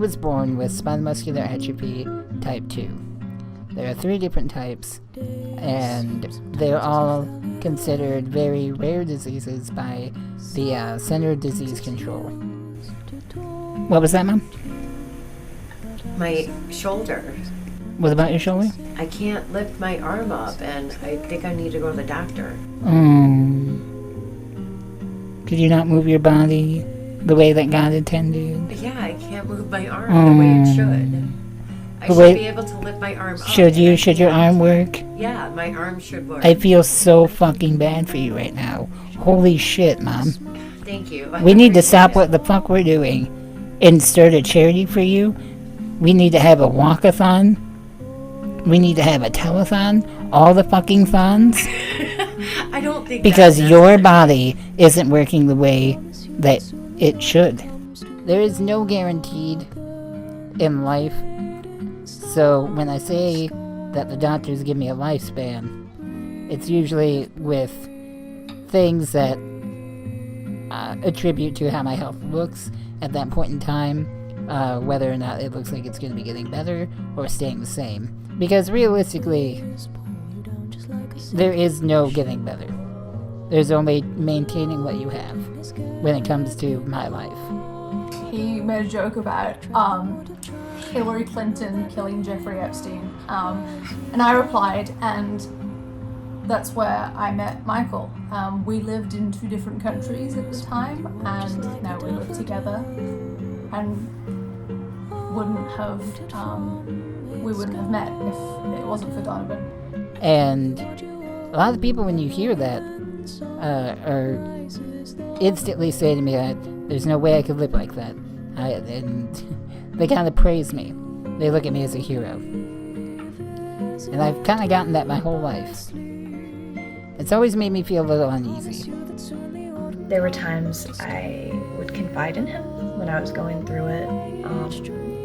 was born with spinal muscular atrophy type 2. There are 3 different types, and they're all considered very rare diseases by the Center of Disease Control. What was that, Mom? My shoulder. What about your shoulder? I can't lift my arm up, and I think I need to go to the doctor. Could you not move your body the way that God intended? Yeah, I can't move my arm the way it should. I should be able to lift my arm up. Should you? Should your arm work? Yeah, my arm should work. I feel so fucking bad for you right now. Holy shit, Mom. Thank you. We need to stop what the fuck we're doing and start a charity for you. We need to have a walk-a-thon. We need to have a telethon. All the fucking thons. I don't think because your body isn't working the way that it should. There is no guaranteed in life. So when I say that the doctors give me a lifespan, it's usually with things that attribute to how my health looks at that point in time, whether or not it looks like it's going to be getting better or staying the same. Because realistically, there is no getting better. There's only maintaining what you have when it comes to my life. He made a joke about Hillary Clinton killing Jeffrey Epstein, and I replied, and that's where I met Michael. We lived in 2 different countries at the time, and now we live together, and we wouldn't have met if it wasn't for Donovan. And a lot of people, when you hear that, are instantly say to me that there's no way I could live like that. And they kind of praise me. They look at me as a hero. And I've kind of gotten that my whole life. It's always made me feel a little uneasy. There were times I would confide in him when I was going through it.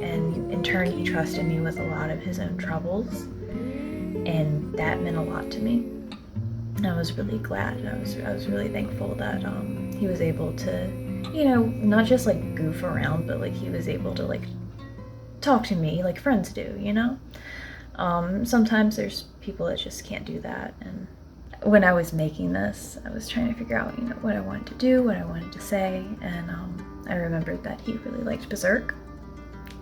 And in turn, he trusted me with a lot of his own troubles. And that meant a lot to me. I was really glad. I was really thankful that he was able to, not just like goof around, but like he was able to like talk to me like friends do, Sometimes there's people that just can't do that. And when I was making this, I was trying to figure out, what I wanted to do, what I wanted to say, and I remembered that he really liked Berserk,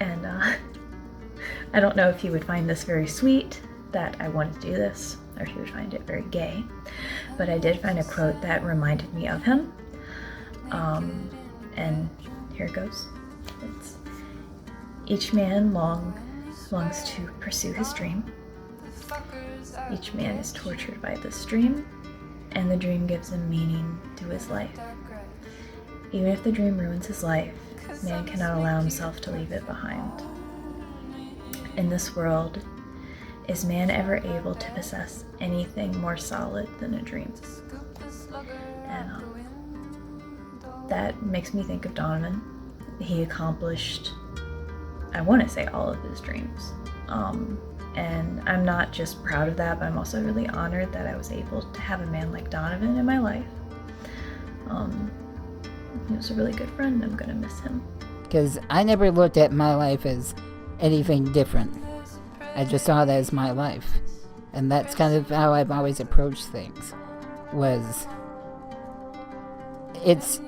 and I don't know if he would find this very sweet that I wanted to do this, or if he would find it very gay, but I did find a quote that reminded me of him, and here it goes. It's, "Each man longs to pursue his dream. Each man is tortured by this dream, and the dream gives him meaning to his life. Even if the dream ruins his life, man cannot allow himself to leave it behind. In this world, is man ever able to possess anything more solid than a dream?" And that makes me think of Donovan. He accomplished, I want to say, all of his dreams. And I'm not just proud of that, but I'm also really honored that I was able to have a man like Donovan in my life. He was a really good friend. I'm gonna miss him. Because I never looked at my life as anything different. I just saw it as my life. And that's kind of how I've always approached things. It's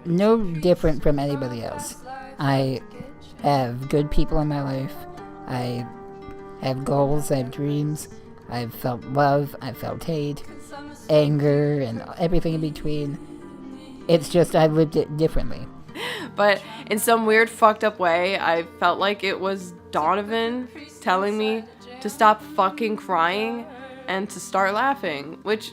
no different from anybody else. I have good people in my life. I have goals, I have dreams. I've felt love, I've felt hate, anger, and everything in between. It's just I lived it differently. But in some weird fucked up way, I felt like it was Donovan telling me to stop fucking crying and to start laughing, which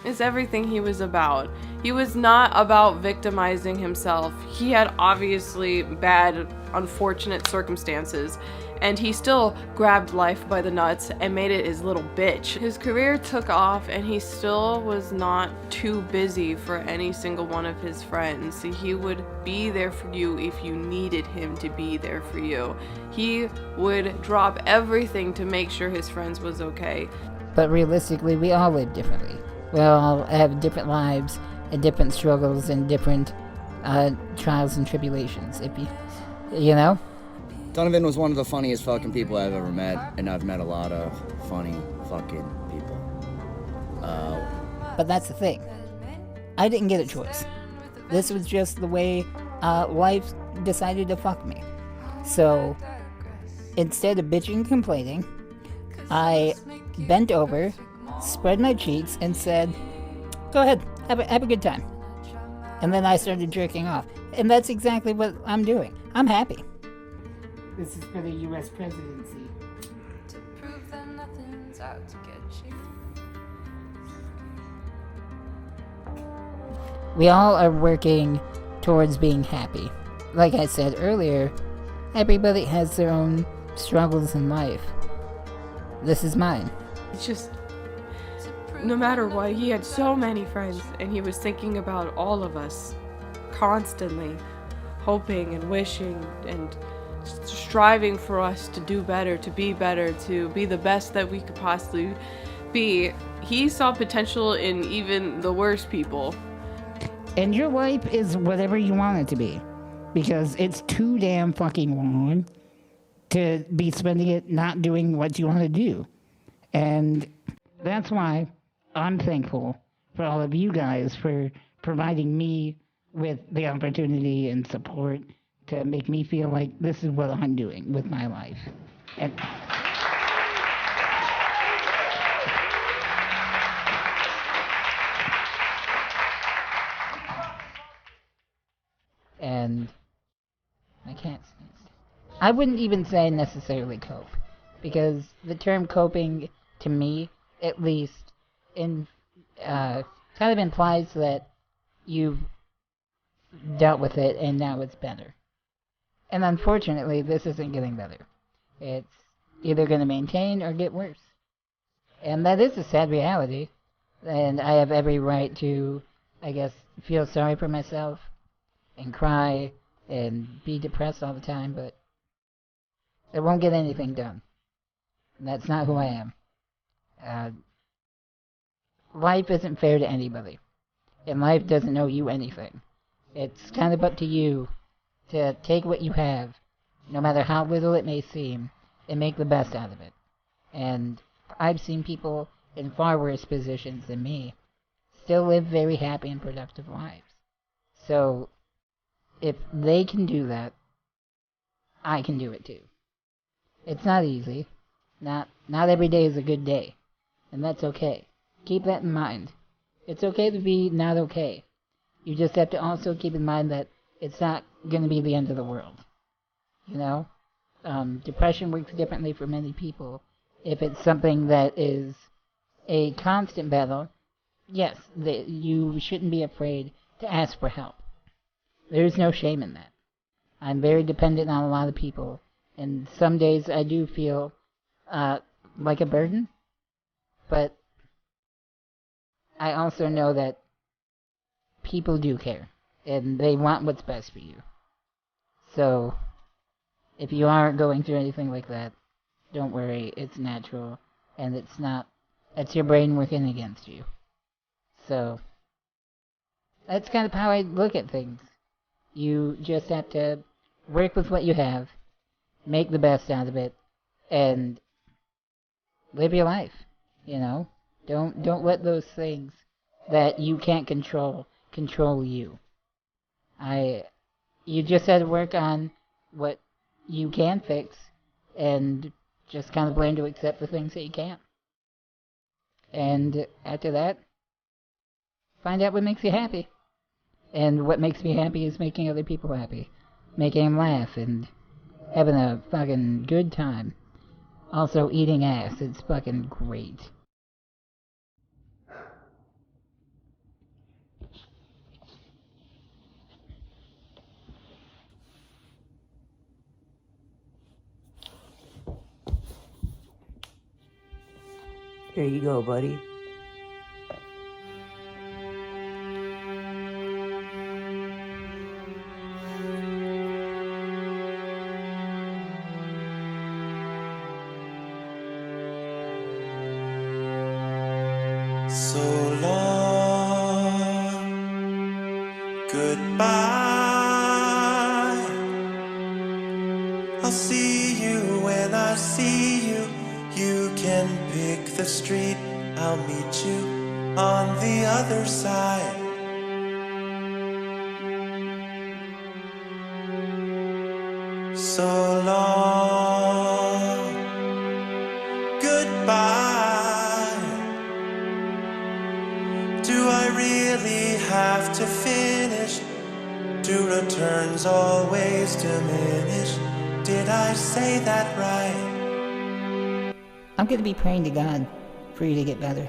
is everything he was about. He was not about victimizing himself. He had obviously bad, unfortunate circumstances, and he still grabbed life by the nuts and made it his little bitch. His career took off, and he still was not too busy for any single one of his friends. He would be there for you if you needed him to be there for you. He would drop everything to make sure his friends was okay. But realistically, we all live differently. We all have different lives and different struggles and different trials and tribulations. If you know, Donovan was one of the funniest fucking people I've ever met, and I've met a lot of funny fucking people. But that's the thing. I didn't get a choice. This was just the way life decided to fuck me. So, instead of bitching and complaining, I bent over, spread my cheeks, and said, "Go ahead, have a good time." And then I started jerking off. And that's exactly what I'm doing. I'm happy. This is for the U.S. presidency. We all are working towards being happy. Like I said earlier, everybody has their own struggles in life. This is mine. It's just, no matter what, he had so many friends, and he was thinking about all of us constantly, hoping and wishing and striving for us to do better, to be the best that we could possibly be. He saw potential in even the worst people. And your life is whatever you want it to be. Because it's too damn fucking long to be spending it not doing what you want to do. And that's why I'm thankful for all of you guys for providing me with the opportunity and support to make me feel like this is what I'm doing with my life. And I can't sneeze. I wouldn't even say necessarily cope, because the term coping, to me, at least, kind of implies that you've dealt with it and now it's better. And unfortunately, this isn't getting better. It's either going to maintain or get worse. And that is a sad reality, and I have every right to, I guess, feel sorry for myself and cry and be depressed all the time, but it won't get anything done. That's not who I am. Life isn't fair to anybody, and life doesn't owe you anything. It's kind of up to you to take what you have, no matter how little it may seem, and make the best out of it. And I've seen people in far worse positions than me still live very happy and productive lives. So, if they can do that, I can do it too. It's not easy. Not every day is a good day. And that's okay. Keep that in mind. It's okay to be not okay. You just have to also keep in mind that it's not going to be the end of the world. You know? Depression works differently for many people. If it's something that is a constant battle, yes, you shouldn't be afraid to ask for help. There's no shame in that. I'm very dependent on a lot of people, and some days I do feel like a burden, but I also know that people do care, and they want what's best for you. So, if you aren't going through anything like that, don't worry, it's natural, and it's your brain working against you. So, that's kind of how I look at things. You just have to work with what you have, make the best out of it, and live your life, you know? Don't let those things that you can't control you. You just have to work on what you can fix and just kind of learn to accept the things that you can't. And after that, find out what makes you happy. And what makes me happy is making other people happy. Making them laugh and having a fucking good time. Also eating ass. It's fucking great. Here you go, buddy. So long, goodbye. I'll see the street, I'll meet you on the other side. So long, goodbye. Do I really have to finish? Do returns always diminish? Did I say that right? I'm gonna be praying to God for you to get better.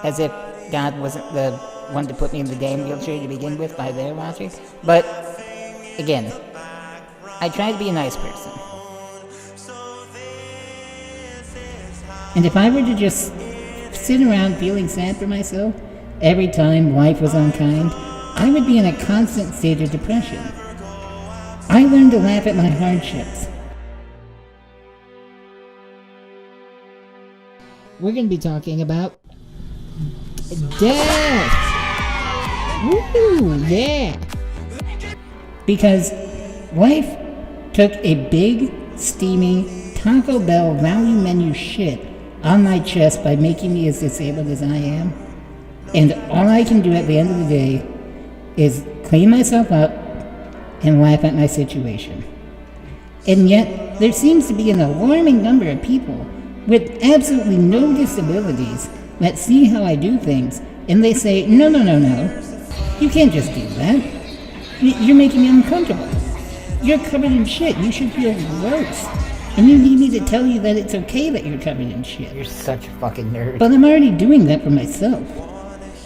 As if God wasn't the one to put me in the damn wheelchair to begin with by their logic. But, again, I try to be a nice person. And if I were to just sit around feeling sad for myself every time life was unkind, I would be in a constant state of depression. I learned to laugh at my hardships. We're going to be talking about death. Woo, yeah. Because life took a big, steamy Taco Bell value menu shit on my chest by making me as disabled as I am. And all I can do at the end of the day is clean myself up and laugh at my situation. And yet, there seems to be an alarming number of people with absolutely no disabilities that see how I do things, and they say, no, you can't just do that. You're making me uncomfortable. You're covered in shit. You should feel gross. And you need me to tell you that it's okay that you're covered in shit. You're such a fucking nerd. But I'm already doing that for myself.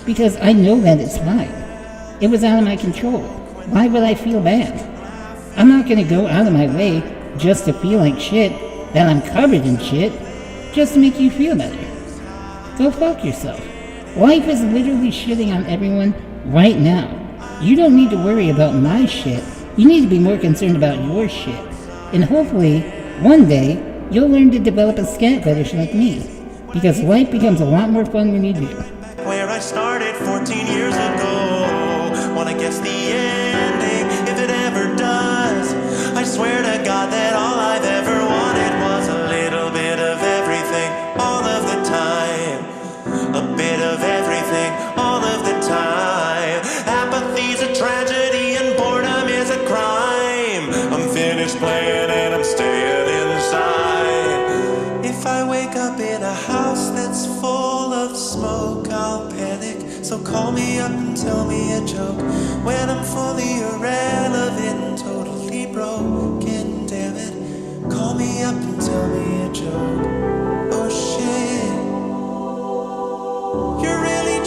Because I know that it's fine. It was out of my control. Why would I feel bad? I'm not gonna go out of my way just to feel like shit, that I'm covered in shit, just to make you feel better. Go fuck yourself. Life is literally shitting on everyone right now. You don't need to worry about my shit. You need to be more concerned about your shit. And hopefully, one day, you'll learn to develop a scat fetish like me. Because life becomes a lot more fun when you do. Where I started 14 years ago. Wanna guess the ending, if it ever does. I swear to God that all I've ever wanted was a little bit of everything, all of the time. A bit of everything, all of the time. Apathy's a tragedy and boredom is a crime. I'm finished playing and I'm staying inside. If I wake up in a house that's full of smoke, I'll panic. So call me up and tell me a joke. When I'm fully irrelevant, totally broken, damn it. Call me up and tell me a joke. Oh shit, you're really